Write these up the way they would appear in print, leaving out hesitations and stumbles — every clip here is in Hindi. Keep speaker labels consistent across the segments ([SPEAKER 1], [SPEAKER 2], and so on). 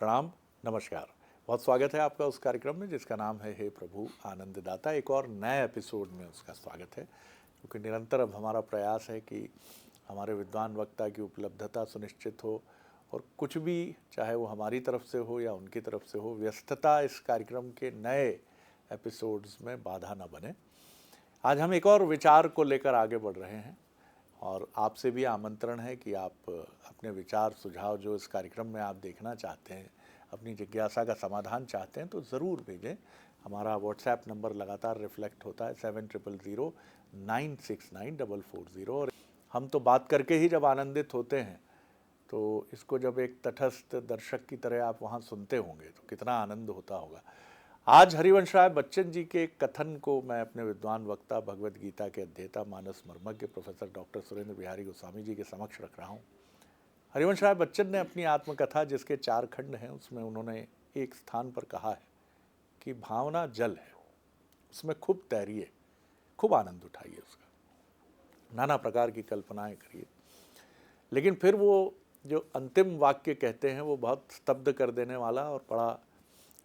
[SPEAKER 1] प्रणाम, नमस्कार। बहुत स्वागत है आपका उस कार्यक्रम में जिसका नाम है हे प्रभु आनंददाता। एक और नए एपिसोड में उसका स्वागत है, क्योंकि निरंतर अब हमारा प्रयास है कि हमारे विद्वान वक्ता की उपलब्धता सुनिश्चित हो और कुछ भी, चाहे वो हमारी तरफ से हो या उनकी तरफ से हो, व्यस्तता इस कार्यक्रम के नए एपिसोड्स में बाधा न बने। आज हम एक और विचार को लेकर आगे बढ़ रहे हैं और आपसे भी आमंत्रण है कि आप अपने विचार सुझाव जो इस कार्यक्रम में आप देखना चाहते हैं, अपनी जिज्ञासा का समाधान चाहते हैं, तो ज़रूर भेजें। हमारा व्हाट्सएप नंबर लगातार रिफ्लेक्ट होता है 7000969440। और हम तो बात करके ही जब आनंदित होते हैं, तो इसको जब एक तटस्थ दर्शक की तरह आप वहाँ सुनते होंगे तो कितना आनंद होता होगा। आज हरिवंश राय बच्चन जी के कथन को मैं अपने विद्वान वक्ता, भगवद गीता के अध्येता, मानस मर्मज्ञ प्रोफेसर डॉक्टर सुरेंद्र बिहारी गोस्वामी जी के समक्ष रख रहा हूँ। हरिवंश राय बच्चन ने अपनी आत्मकथा, जिसके 4 खंड हैं, उसमें उन्होंने एक स्थान पर कहा है कि भावना जल है, उसमें खूब तैरिए, खूब आनंद उठाइए, उसका नाना प्रकार की कल्पनाएं करिए। लेकिन फिर वो जो अंतिम वाक्य कहते हैं वो बहुत स्तब्ध कर देने वाला और बड़ा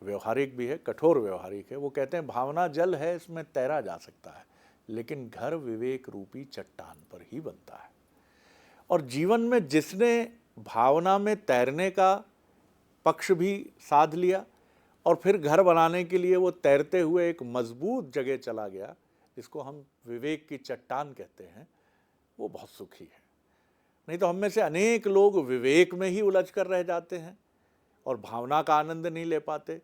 [SPEAKER 1] व्यवहारिक भी है, कठोर व्यवहारिक है। वो कहते हैं भावना जल है, इसमें तैरा जा सकता है, लेकिन घर विवेक रूपी चट्टान पर ही बनता है। और जीवन में जिसने भावना में तैरने का पक्ष भी साध लिया और फिर घर बनाने के लिए वो तैरते हुए एक मजबूत जगह चला गया, जिसको हम विवेक की चट्टान कहते हैं, वो बहुत सुखी है। नहीं तो हम में से अनेक लोग विवेक में ही उलझ कर रह जाते हैं और भावना का आनंद नहीं ले पाते।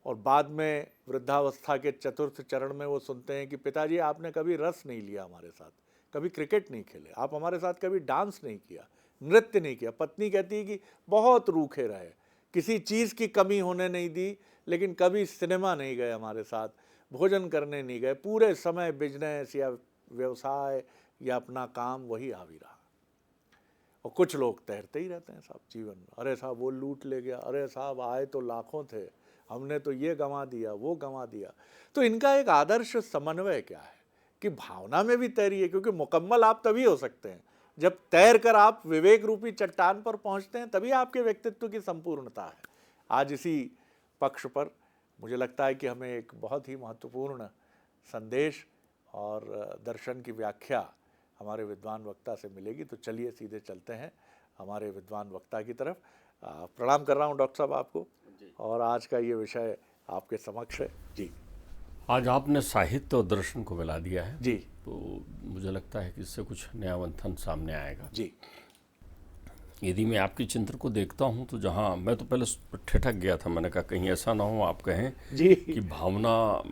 [SPEAKER 1] और बाद में वृद्धावस्था के चतुर्थ चरण में वो सुनते हैं कि पिताजी आपने कभी रस नहीं लिया हमारे साथ, कभी क्रिकेट नहीं खेले, आप हमारे साथ कभी डांस नहीं किया, नृत्य नहीं किया। पत्नी कहती है कि बहुत रूखे रहे, किसी चीज़ की कमी होने नहीं दी, लेकिन कभी सिनेमा नहीं गए हमारे साथ, भोजन करने नहीं गए, पूरे समय बिजनेस या व्यवसाय या अपना काम वही हावी रहा। और कुछ लोग तैरते ही रहते हैं साहब जीवन में। अरे साहब वो लूट ले गया, अरे साहब आए तो लाखों थे, हमने तो ये गंवा दिया, वो गंवा दिया। तो इनका एक आदर्श समन्वय क्या है कि भावना में भी तैरिए, क्योंकि मुकम्मल आप तभी हो सकते हैं जब तैर कर आप विवेक रूपी चट्टान पर पहुंचते हैं, तभी आपके व्यक्तित्व की संपूर्णता है। आज इसी पक्ष पर मुझे लगता है कि हमें एक बहुत ही महत्वपूर्ण संदेश और दर्शन की व्याख्या हमारे विद्वान वक्ता से मिलेगी। तो चलिए सीधे चलते हैं हमारे विद्वान वक्ता की तरफ। प्रणाम कर रहा हूँ डॉक्टर साहब आपको, और आज का ये विषय आपके समक्ष है जी।
[SPEAKER 2] आज आपने साहित्य और दर्शन को मिला दिया है
[SPEAKER 1] जी,
[SPEAKER 2] तो मुझे लगता है कि इससे कुछ नया मंथन सामने आएगा
[SPEAKER 1] जी।
[SPEAKER 2] यदि मैं आपके चिंतन को देखता हूं तो जहां मैं तो पहले ठिठक गया था, मैंने कहा कहीं ऐसा ना हो आप कहें
[SPEAKER 1] जी
[SPEAKER 2] कि भावना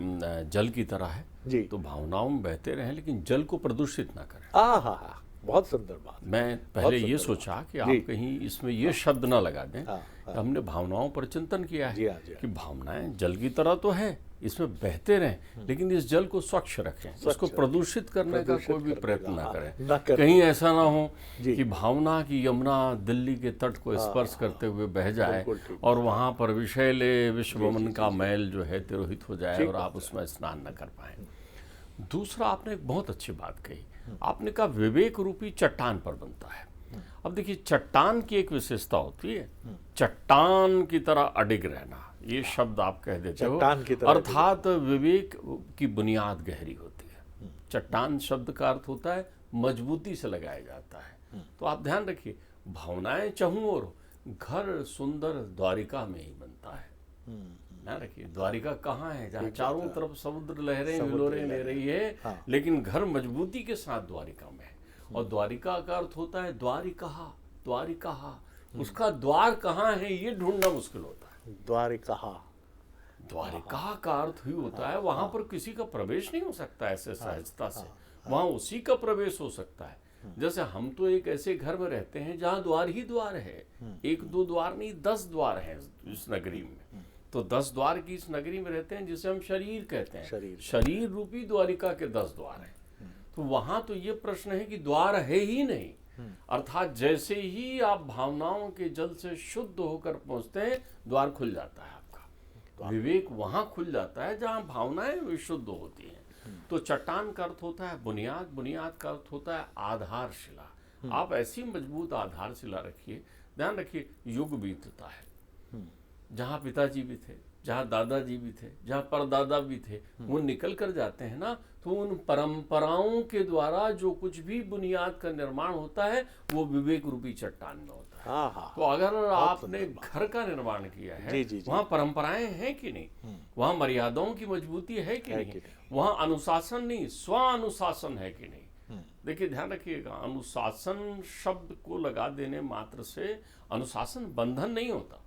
[SPEAKER 2] जल की तरह है
[SPEAKER 1] जी।
[SPEAKER 2] तो भावनाओं में बहते रहें लेकिन जल को प्रदूषित ना करें।
[SPEAKER 1] हाँ, बहुत सुंदर बात।
[SPEAKER 2] मैं पहले ये सोचा कि आप कहीं इसमें ये शब्द ना लगा दें। हमने भावनाओं पर चिंतन किया है कि भावनाएं जल की तरह तो है, इसमें बहते रहें, लेकिन इस जल को स्वच्छ रखें, इसको प्रदूषित करने का कोई भी प्रयत्न ना करें। कहीं ऐसा ना हो कि भावना की यमुना दिल्ली के तट को स्पर्श करते हुए बह जाए और वहाँ पर विषैले विश्वमन का मैल जो है तिरोहित हो जाए और आप उसमें स्नान न कर पाए। दूसरा, आपने एक बहुत अच्छी बात कही, आपने कहा विवेक रूपी चट्टान पर बनता है। अब देखिए, चट्टान की एक विशेषता होती है, चट्टान की तरह अडिग रहना, ये शब्द आप कह देते हो, अर्थात विवेक की बुनियाद गहरी होती है। चट्टान शब्द का अर्थ होता है मजबूती से लगाया जाता है। तो आप ध्यान रखिए, भावनाएं चहूं और घर सुंदर द्वारिका में ही बनता है। ना रखिए, द्वारिका कहाँ है जहाँ चारों तरफ समुद्र लहरें विलोरें ले रही है, लेकिन घर मजबूती के साथ द्वारिका में है। और द्वारिका का अर्थ होता है द्वारिका, द्वारिका, उसका द्वार कहाँ है ये ढूंढना मुश्किल होता है।
[SPEAKER 1] द्वारिका,
[SPEAKER 2] द्वारिका का अर्थ ही होता है वहां पर किसी का प्रवेश नहीं हो सकता ऐसे सहजता से, वहां उसी का प्रवेश हो सकता है। जैसे हम तो एक ऐसे घर में रहते हैं जहाँ द्वार ही द्वार है, 1-2 द्वार नहीं, 10 द्वार हैं इस नगरी में। तो 10 द्वार की इस नगरी में रहते हैं जिसे हम शरीर कहते हैं। शरीर रूपी द्वारिका के 10 द्वार हैं। तो वहां तो ये प्रश्न है कि द्वार है ही नहीं, अर्थात जैसे ही आप भावनाओं के जल से शुद्ध होकर पहुंचते हैं, द्वार खुल जाता है आपका। विवेक वहां खुल जाता है जहां भावनाएं विशुद्ध होती हैं। तो चट्टान का अर्थ होता है बुनियाद, बुनियाद का अर्थ होता है आधारशिला। आप ऐसी मजबूत आधारशिला रखिए। ध्यान रखिए, युग बीतता है, जहाँ पिताजी भी थे, जहाँ दादाजी भी थे, जहाँ परदादा भी थे, वो निकल कर जाते हैं ना, तो उन परंपराओं के द्वारा जो कुछ भी बुनियाद का निर्माण होता है वो विवेक रूपी चट्टान में होता है।
[SPEAKER 1] हाँ।
[SPEAKER 2] तो अगर आपने घर का निर्माण किया है, वहाँ परंपराएं हैं कि नहीं, वहाँ मर्यादाओं की मजबूती है कि नहीं, वहाँ अनुशासन नहीं स्व अनुशासन है कि नहीं। देखिए ध्यान रखिएगा, अनुशासन शब्द को लगा देने मात्र से अनुशासन बंधन नहीं होता,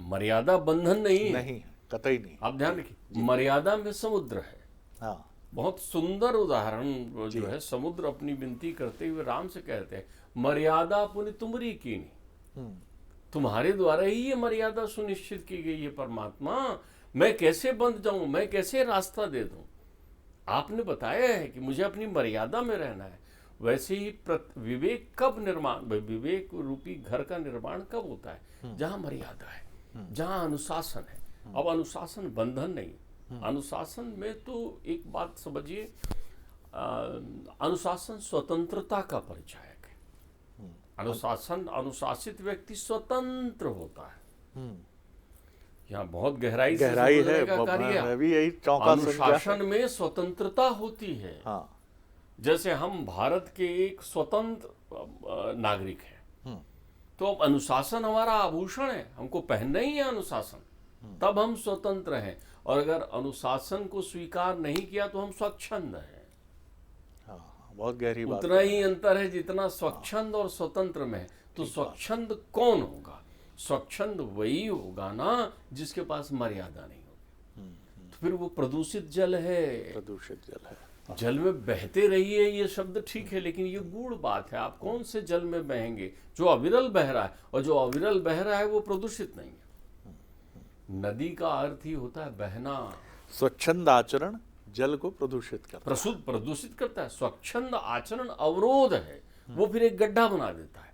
[SPEAKER 2] मर्यादा बंधन नहीं है,
[SPEAKER 1] कतई नहीं।
[SPEAKER 2] आप ध्यान रखिए, मर्यादा में समुद्र है।
[SPEAKER 1] हाँ।
[SPEAKER 2] बहुत सुंदर उदाहरण जो है, समुद्र अपनी विनती करते हुए राम से कहते हैं, मर्यादा पुनि तुमरी कीनी, तुम्हारे द्वारा ही ये मर्यादा सुनिश्चित की गई है परमात्मा, मैं कैसे बंध जाऊं, मैं कैसे रास्ता दे दूं। आपने बताया है कि मुझे अपनी मर्यादा में रहना है। वैसे ही विवेक कब निर्माण, विवेक रूपी घर का निर्माण कब होता है? जहां मर्यादा है, जहां अनुशासन है। अब अनुशासन बंधन नहीं, अनुशासन में तो एक बात समझिए, अनुशासन स्वतंत्रता का परिचायक है। अनुशासन, अनुशासित व्यक्ति स्वतंत्र होता है। यहाँ बहुत गहराई से
[SPEAKER 1] है
[SPEAKER 2] का कार्य।
[SPEAKER 1] मैं भी यही
[SPEAKER 2] अनुशासन में स्वतंत्रता होती है।
[SPEAKER 1] हाँ।
[SPEAKER 2] जैसे हम भारत के एक स्वतंत्र नागरिक हैं, तो अब अनुशासन हमारा आभूषण है, हमको पहनना ही है अनुशासन, तब हम स्वतंत्र हैं। और अगर अनुशासन को स्वीकार नहीं किया तो हम स्वच्छंद हैं।
[SPEAKER 1] बहुत गहरी बात।
[SPEAKER 2] उतना ही अंतर है जितना स्वच्छंद और स्वतंत्र में। तो स्वच्छंद कौन होगा? स्वच्छंद वही होगा ना जिसके पास मर्यादा नहीं होगी। तो फिर वो प्रदूषित जल है,
[SPEAKER 1] प्रदूषित जल है।
[SPEAKER 2] जल में बहते रहिए, ये शब्द ठीक है, लेकिन ये गूढ़ बात है। आप कौन से जल में बहेंगे? जो अविरल बह रहा है, और जो अविरल बह रहा है वो प्रदूषित नहीं है। नदी का अर्थ ही होता है बहना।
[SPEAKER 1] स्वच्छंद आचरण जल को प्रदूषित करता है,
[SPEAKER 2] प्रदूषित करता है। स्वच्छंद आचरण अवरोध है, वो फिर एक गड्ढा बना देता है।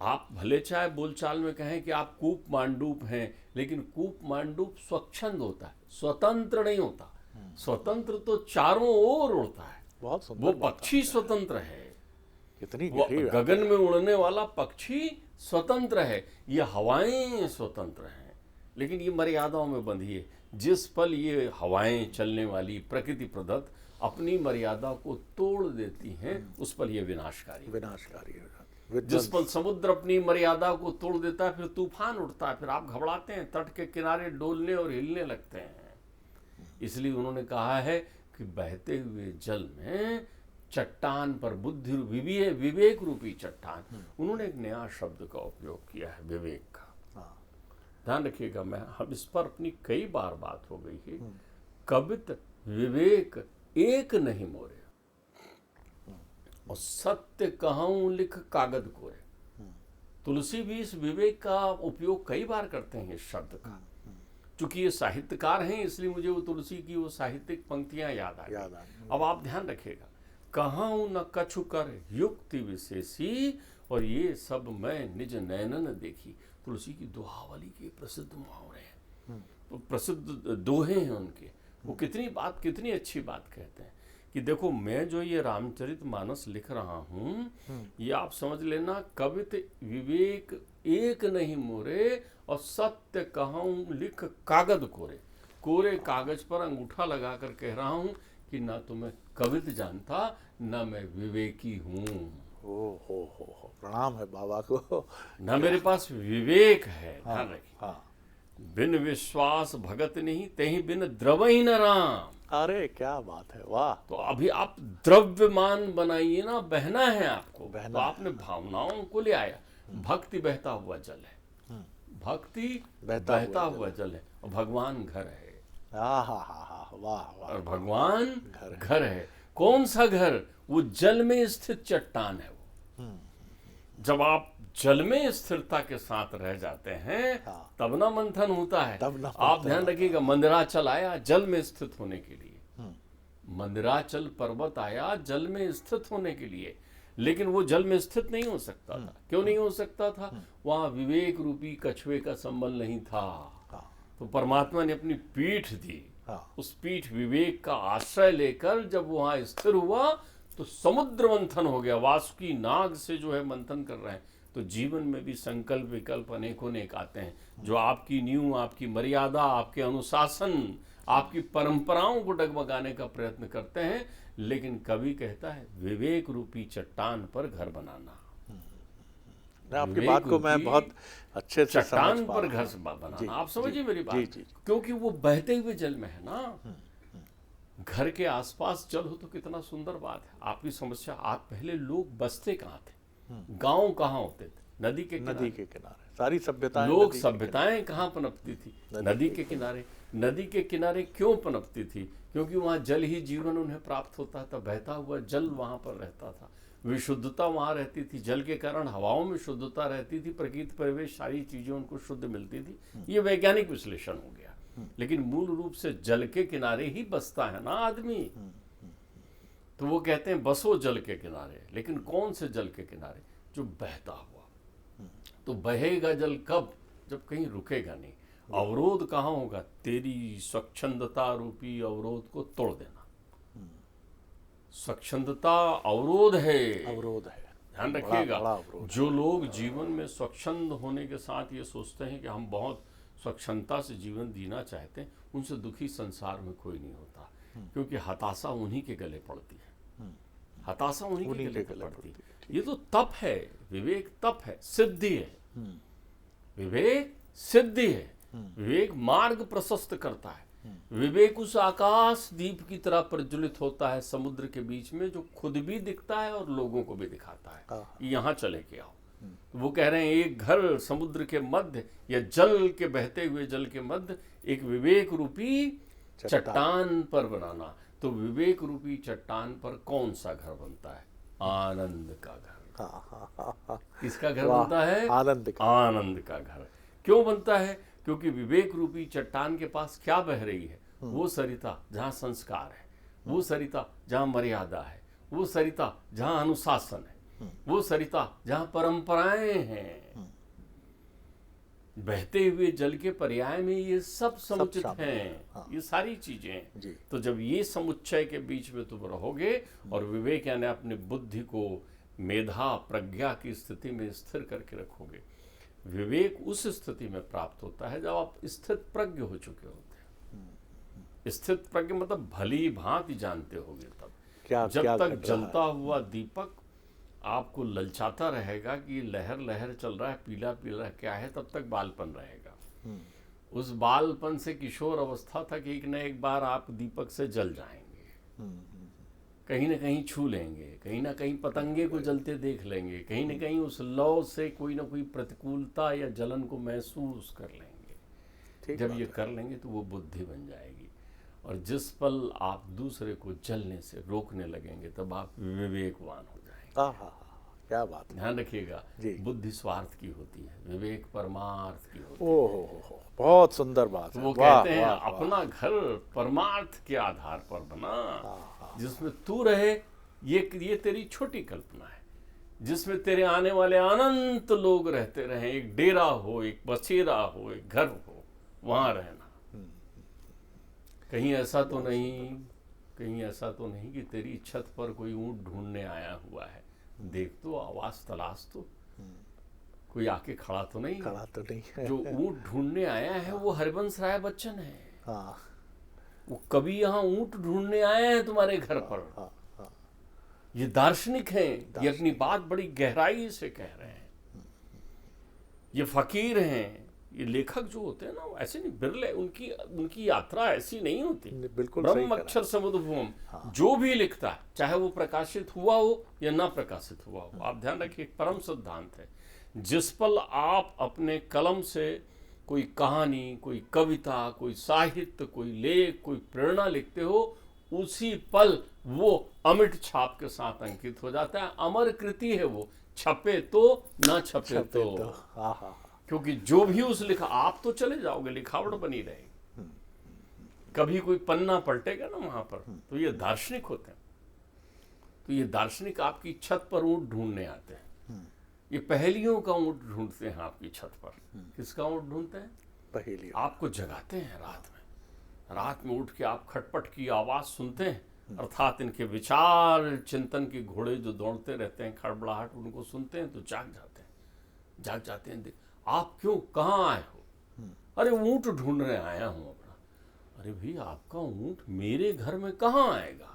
[SPEAKER 2] आप भले चाहे बोलचाल में कहें कि आप कूप मांडूप हैं, लेकिन कूप मांडूप स्वच्छंद होता है, स्वतंत्र नहीं होता। स्वतंत्र तो चारों ओर उड़ता है।
[SPEAKER 1] बहुत सुंदर।
[SPEAKER 2] वो पक्षी स्वतंत्र है,
[SPEAKER 1] कितनी
[SPEAKER 2] गगन में उड़ने वाला पक्षी स्वतंत्र है। ये हवाएं स्वतंत्र हैं, लेकिन ये मर्यादाओं में बंधी है। जिस पल ये हवाएं चलने वाली प्रकृति प्रदत्त अपनी मर्यादा को तोड़ देती हैं, उस पल ये विनाशकारी
[SPEAKER 1] हो जाती।
[SPEAKER 2] जिस पल समुद्र अपनी मर्यादा को तोड़ देता है, फिर तूफान उठता है, फिर आप घबराते हैं, तट के किनारे डोलने और हिलने लगते हैं। इसलिए उन्होंने कहा है कि बहते हुए जल में चट्टान पर बुद्धि, विवेक रूपी चट्टान। उन्होंने एक नया शब्द का उपयोग किया है, विवेक का। ध्यान रखिएगा, हम इस पर अपनी कई बार बात हो गई है। कबित विवेक एक नहीं मोरे, और सत्य कहूं लिख कागद कोरे। तुलसी भी इस विवेक का उपयोग कई बार करते हैं इस शब्द का। चूंकि ये साहित्यकार हैं, इसलिए मुझे वो तुलसी की वो साहित्यिक पंक्तियां याद आ गई। अब आप ध्यान रखिएगा, कहूं न कछु कर युक्ति विशेषी, और ये सब मैं निज नैनन देखी। तुलसी की दोहावली के प्रसिद्ध मुहावरे हैं, तो प्रसिद्ध दोहे हैं उनके। वो कितनी अच्छी बात कहते हैं कि देखो, मैं जो ये रामचरितमानस लिख रहा हूँ, ये आप समझ लेना, कवित विवेक एक नहीं मोरे, और सत्य कहूं लिख कागद कोरे। कोरे कागज पर अंगूठा लगाकर कह रहा हूँ कि ना तो मैं कवित जानता, ना मैं विवेकी हूँ।
[SPEAKER 1] हो प्रणाम है बाबा को।
[SPEAKER 2] ना मेरे पास विवेक है। ध्यान रखिए, बिन विश्वास भगत नहीं, तेहि बिन द्रवहि न राम।
[SPEAKER 1] अरे क्या बात है, वाह।
[SPEAKER 2] तो अभी आप द्रव्यमान बनाइए ना, बहना है आपको, तो आपने भावनाओं को ले आया। भक्ति बहता हुआ जल है, भक्ति बहता हुआ जल है, और भगवान घर है।
[SPEAKER 1] वाह।
[SPEAKER 2] और भगवान घर है। कौन सा घर? वो जल में स्थित चट्टान है। वो जब आप जल में स्थिरता के साथ रह जाते हैं, तब ना मंथन होता है। आप ध्यान रखिएगा, मंदिराचल आया जल में स्थित होने के लिए, मंदिराचल पर्वत आया जल में स्थित होने के लिए, लेकिन वो जल में स्थित नहीं हो सकता था। क्यों नहीं हो सकता था? वहां विवेक रूपी कछुए का संबल नहीं था। तो परमात्मा ने अपनी पीठ दी, उस पीठ विवेक का आश्रय लेकर जब वहां स्थिर हुआ, तो समुद्र मंथन हो गया। वासुकी नाग से जो है मंथन कर रहे हैं, तो जीवन में भी संकल्प विकल्प अनेकों अनेक आते हैं जो आपकी नींव, आपकी मर्यादा, आपके अनुशासन, आपकी परंपराओं को डगमगाने का प्रयत्न करते हैं। लेकिन कवि कहता है विवेक रूपी चट्टान पर घर बनाना।
[SPEAKER 1] आपकी बात को मैं बहुत अच्छे से
[SPEAKER 2] चट्टान पर घर बनाना, आप समझिए मेरी बात, क्योंकि वो बहते हुए जल में है ना। घर के आसपास जल हो तो कितना सुंदर बात है। आपकी समस्या, आप पहले लोग बसते कहाँ थे, गांव कहाँ होते थे? नदी के
[SPEAKER 1] किनारे सारी सभ्यताएं,
[SPEAKER 2] लोग सभ्यताएं कहाँ पनपती थी? नदी के किनारे। नदी के किनारे क्यों पनपती थी? क्योंकि वहां जल ही जीवन उन्हें प्राप्त होता था, बहता हुआ जल वहां पर रहता था, विशुद्धता वहां रहती थी, जल के कारण हवाओं में शुद्धता रहती थी, प्रकृति परिवेश सारी चीजें उनको शुद्ध मिलती थी। ये वैज्ञानिक विश्लेषण हो गया। लेकिन मूल रूप से जल के किनारे ही बसता है ना आदमी। तो वो कहते हैं बसो जल के किनारे, लेकिन कौन से जल के किनारे? जो बहता हुआ। तो बहेगा जल कब? जब कहीं रुकेगा नहीं। अवरोध कहाँ होगा? तेरी स्वच्छंदता रूपी अवरोध को तोड़ देना। स्वच्छंदता अवरोध है, ध्यान रखिएगा। जो लोग जीवन में स्वच्छंद होने के साथ ये सोचते हैं कि हम बहुत स्वच्छंदता से जीवन जीना चाहते हैं, उनसे दुखी संसार में कोई नहीं होता। क्योंकि हताशा उन्हीं के गले पड़ती है, हताशा उन्हीं के गले पड़ती है। ये तो तप है, विवेक तप है, सिद्धि है। विवेक सिद्धि है। विवेक मार्ग प्रशस्त करता है। विवेक उस आकाश दीप की तरह प्रज्वलित होता है समुद्र के बीच में, जो खुद भी दिखता है और लोगों को भी दिखाता है यहाँ चले के आओ। तो वो कह रहे हैं एक घर समुद्र के मध्य या जल के बहते हुए जल के मध्य एक विवेक रूपी चट्टान पर बनाना। तो विवेक रूपी चट्टान पर कौन सा घर बनता है? आनंद का घर। किसका घर बनता है? आनंद का घर। क्यों बनता है? क्योंकि विवेक रूपी चट्टान के पास क्या बह रही है? वो सरिता जहाँ संस्कार है, वो सरिता जहाँ मर्यादा है, वो सरिता जहाँ अनुशासन है, वो सरिता जहाँ परंपराएं हैं। बहते हुए जल के पर्याय में ये सब समुचित हैं। ये सारी चीजें। तो जब ये समुच्चय के बीच में तुम रहोगे और विवेक यानी अपनी बुद्धि को मेधा प्रज्ञा की स्थिति में स्थिर करके रखोगे, विवेक उस स्थिति में प्राप्त होता है जब आप स्थित प्रज्ञ हो चुके होते हैं। स्थित प्रज्ञ मतलब भली भांति जानते होगे तब। जब तक जलता हुआ दीपक आपको ललचाता रहेगा कि लहर लहर चल रहा है, पीला पीला क्या है, तब तक बालपन रहेगा। उस बालपन से किशोर अवस्था तक एक न एक बार आप दीपक से जल जाएंगे। कहीं ना कहीं छू लेंगे, कहीं ना कहीं पतंगे को जलते देख लेंगे, कहीं ना कहीं उस लौ से कोई ना कोई प्रतिकूलता या जलन को महसूस कर लेंगे। जब ये कर लेंगे तो वो बुद्धि बन जाएगी। और जिस पल आप दूसरे को जलने से रोकने लगेंगे तब आप विवेकवान हो जाएंगे।
[SPEAKER 1] क्या बात है।
[SPEAKER 2] ध्यान रखिएगा, बुद्धि स्वार्थ की होती है, विवेक परमार्थ की होती है।
[SPEAKER 1] ओहो, बहुत सुंदर बात है।
[SPEAKER 2] वो कहते हैं अपना घर परमार्थ के आधार पर बना, जिसमें तू रहे। ये तेरी छोटी कल्पना है, जिसमें तेरे आने वाले अनंत लोग रहते रहे। एक डेरा हो, एक बसेरा हो, एक घर हो, वहां रहना। कहीं ऐसा तो नहीं कि तेरी छत पर कोई ऊंट ढूंढने आया हुआ है। देख तो, आवाज तलाश तो, कोई आके खड़ा तो नहीं है। जो ऊंट ढूंढने आया है वो हरिवंश राय बच्चन है। वो कभी यहाँ ऊंट ढूंढने आए हैं तुम्हारे घर पर। ये दार्शनिक हैं, ये अपनी बात बड़ी गहराई से कह रहे हैं। ये फकीर हैं। ये लेखक जो होते हैं ना, वो ऐसे नहीं, बिरले, उनकी यात्रा ऐसी नहीं होती।
[SPEAKER 1] बिल्कुल
[SPEAKER 2] ब्रह्म अक्षर समुद्भूम। जो भी लिखता है, चाहे वो प्रकाशित हुआ हो या ना प्रकाशित हुआ हो, आप ध्यान रखिए, परम सिद्धांत है। जिस पल आप अपने कलम से कोई कहानी, कोई कविता, कोई साहित्य, कोई लेख, कोई प्रेरणा लिखते हो, उसी पल वो अमिट छाप के साथ अंकित हो जाता है। अमर कृति है वो, छपे तो ना छपे तो। क्योंकि जो भी उस लिखा, आप तो चले जाओगे, लिखावट बनी रहेगी। कभी कोई पन्ना पलटेगा ना वहां पर, तो ये दार्शनिक होते हैं। तो ये दार्शनिक आपकी छत पर ऊंट ढूंढने आते हैं। ये पहेलियों का ऊंट ढूंढते हैं आपकी छत पर। किसका ऊंट ढूंढते हैं?
[SPEAKER 1] पहेलियों।
[SPEAKER 2] आपको जगाते हैं रात में उठ के आप खटपट की आवाज सुनते हैं, अर्थात इनके विचार चिंतन के घोड़े जो दौड़ते रहते हैं, खड़बड़ाहट, उनको सुनते हैं तो जाग जाते हैं। जाग जाते हैं, आप क्यों, कहाँ आए हो? अरे ऊंट ढूंढने आया हूं अपना। अरे भाई आपका ऊंट मेरे घर में कहाँ आएगा?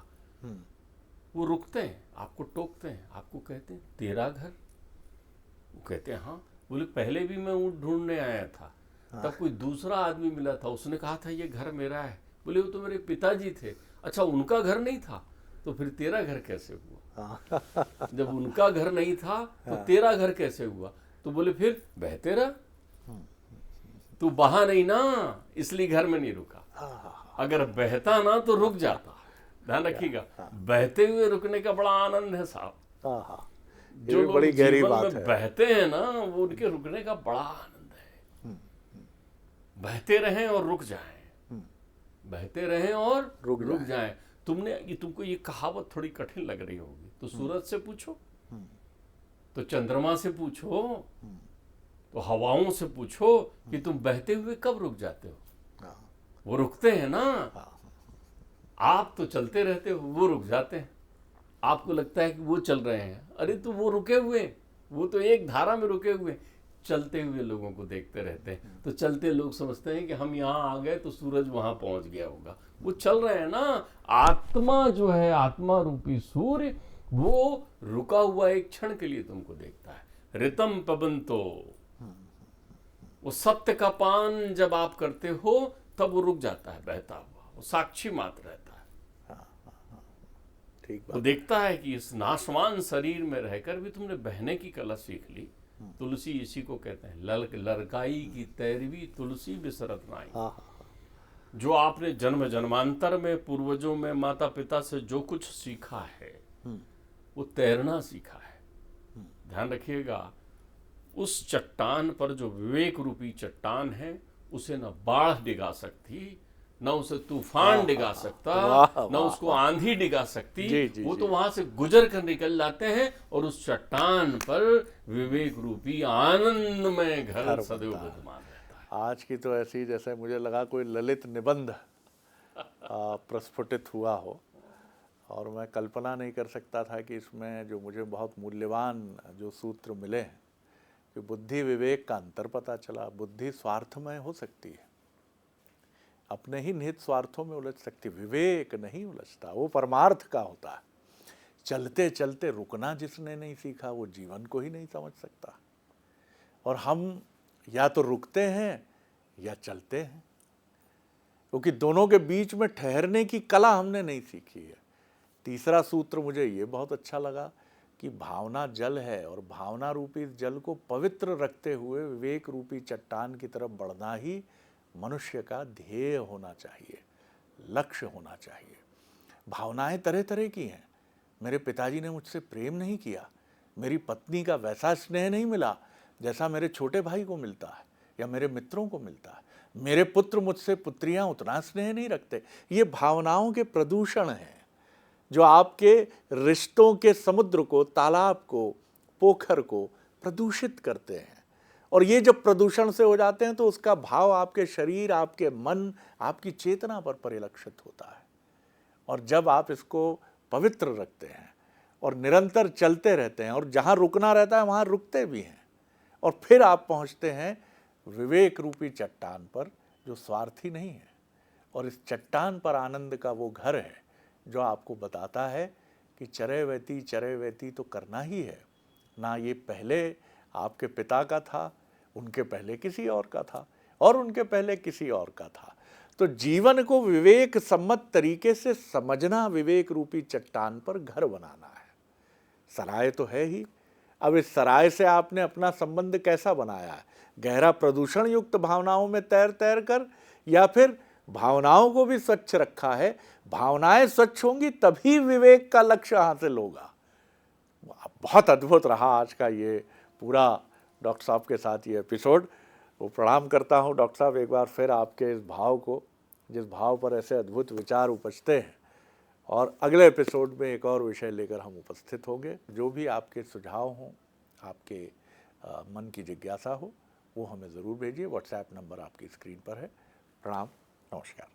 [SPEAKER 2] वो रुकते हैं, आपको टोकते हैं, आपको कहते हैं तेरा घर? वो कहते हैं हाँ। बोले पहले भी मैं ऊंट ढूंढने आया था, तब कोई दूसरा आदमी मिला था, उसने कहा था ये घर मेरा है। बोले वो तो मेरे पिताजी थे। अच्छा उनका घर नहीं था, तो फिर तेरा घर कैसे हुआ? जब उनका घर नहीं था तो तेरा घर कैसे हुआ? तो बोले फिर बहते रहा, तू बहा नहीं ना, इसलिए घर में नहीं रुका। अगर बहता ना तो रुक जाता। ध्यान रखिएगा, बहते हुए रुकने का बड़ा आनंद है साहब। जो लोग
[SPEAKER 1] बड़ी गहरी
[SPEAKER 2] जीवन
[SPEAKER 1] बात
[SPEAKER 2] में
[SPEAKER 1] है।
[SPEAKER 2] बहते हैं ना, वो उनके रुकने का बड़ा आनंद है। बहते रहें और रुक जाएं, बहते रहें और रुक जाएं। तुमको ये कहावत थोड़ी कठिन लग रही होगी, तो सूरज से पूछो, तो चंद्रमा से पूछो, तो हवाओं से पूछो कि तुम बहते हुए कब रुक जाते हो? वो रुकते हैं ना। आप तो चलते रहते हो, वो रुक जाते हैं। आपको लगता है कि वो चल रहे हैं, अरे तो वो रुके हुए, वो तो एक धारा में रुके हुए। चलते हुए लोगों को देखते रहते हैं, तो चलते लोग समझते हैं कि हम यहाँ आ गए तो सूरज वहां पहुंच गया होगा। वो चल रहे हैं ना। आत्मा जो है, आत्मा रूपी सूर्य, वो रुका हुआ एक क्षण के लिए तुमको देखता है। ऋतम पबंतो, वो सत्य का पान जब आप करते हो तब वो रुक जाता है बहता हुआ, वो साक्षी मात्र रहता है। वो देखता है कि इस नाशवान शरीर में रहकर भी तुमने बहने की कला सीख ली। तुलसी इसी को कहते हैं, लड़काई की तैरवी तुलसी बिसरत नाई। जो आपने जन्म जन्मांतर में पूर्वजों में माता पिता से जो कुछ सीखा है, वो तैरना सीखा है। ध्यान रखिएगा, उस चट्टान पर जो विवेक रूपी चट्टान है, उसे न बाढ़ डिगा सकती, न उसे तूफान डिगा सकता, न उसको आंधी डिगा सकती। वो तो वहां से गुजर कर निकल जाते हैं और उस चट्टान पर विवेक रूपी आनंद में घर सदैव विद्यमान रहता है।
[SPEAKER 1] आज की तो ऐसी, जैसे मुझे लगा कोई ललित निबंध प्रस्फुटित हुआ हो, और मैं कल्पना नहीं कर सकता था कि इसमें जो मुझे बहुत मूल्यवान जो सूत्र मिले हैं कि बुद्धि विवेक का अंतर पता चला। बुद्धि स्वार्थमय हो सकती है, अपने ही निहित स्वार्थों में उलझ सकती, विवेक नहीं उलझता, वो परमार्थ का होता है। चलते चलते रुकना जिसने नहीं सीखा, वो जीवन को ही नहीं समझ सकता। और हम या तो रुकते हैं या चलते हैं, क्योंकि दोनों के बीच में ठहरने की कला हमने नहीं सीखी है। तीसरा सूत्र मुझे ये बहुत अच्छा लगा कि भावना जल है, और भावना रूपी जल को पवित्र रखते हुए विवेक रूपी चट्टान की तरफ बढ़ना ही मनुष्य का ध्येय होना चाहिए, लक्ष्य होना चाहिए। भावनाएं तरह तरह की हैं। मेरे पिताजी ने मुझसे प्रेम नहीं किया, मेरी पत्नी का वैसा स्नेह नहीं मिला जैसा मेरे छोटे भाई को मिलता है या मेरे मित्रों को मिलता है। मेरे पुत्र मुझसे, पुत्रियां उतना स्नेह नहीं रखते। ये भावनाओं के प्रदूषण हैं जो आपके रिश्तों के समुद्र को, तालाब को, पोखर को प्रदूषित करते हैं। और ये जब प्रदूषण से हो जाते हैं तो उसका भाव आपके शरीर, आपके मन, आपकी चेतना पर परिलक्षित होता है। और जब आप इसको पवित्र रखते हैं और निरंतर चलते रहते हैं, और जहाँ रुकना रहता है वहाँ रुकते भी हैं, और फिर आप पहुँचते हैं विवेक रूपी चट्टान पर जो स्वार्थी नहीं है। और इस चट्टान पर आनंद का वो घर है जो आपको बताता है कि चरे वैती तो करना ही है। ना ये पहले आपके पिता का था, उनके पहले किसी और का था, और उनके पहले किसी और का था। तो जीवन को विवेक सम्मत तरीके से समझना, विवेक रूपी चट्टान पर घर बनाना है। सराय तो है ही। अब इस सराय से आपने अपना संबंध कैसा बनाया है? गहरा प्रदूषण युक्त भावनाओं में तैर तैर कर, या फिर भावनाओं को भी स्वच्छ रखा है? भावनाएं स्वच्छ होंगी तभी विवेक का लक्ष्य हासिल होगा। बहुत अद्भुत रहा आज का ये पूरा डॉक्टर साहब के साथ ये एपिसोड। वो प्रणाम करता हूँ डॉक्टर साहब एक बार फिर आपके इस भाव को, जिस भाव पर ऐसे अद्भुत विचार उपजते हैं। और अगले एपिसोड में एक और विषय लेकर हम उपस्थित होंगे। जो भी आपके सुझाव हों, आपके मन की जिज्ञासा हो, वो हमें ज़रूर भेजिए। व्हाट्सएप नंबर आपकी स्क्रीन पर है। प्रणाम, नमस्कार।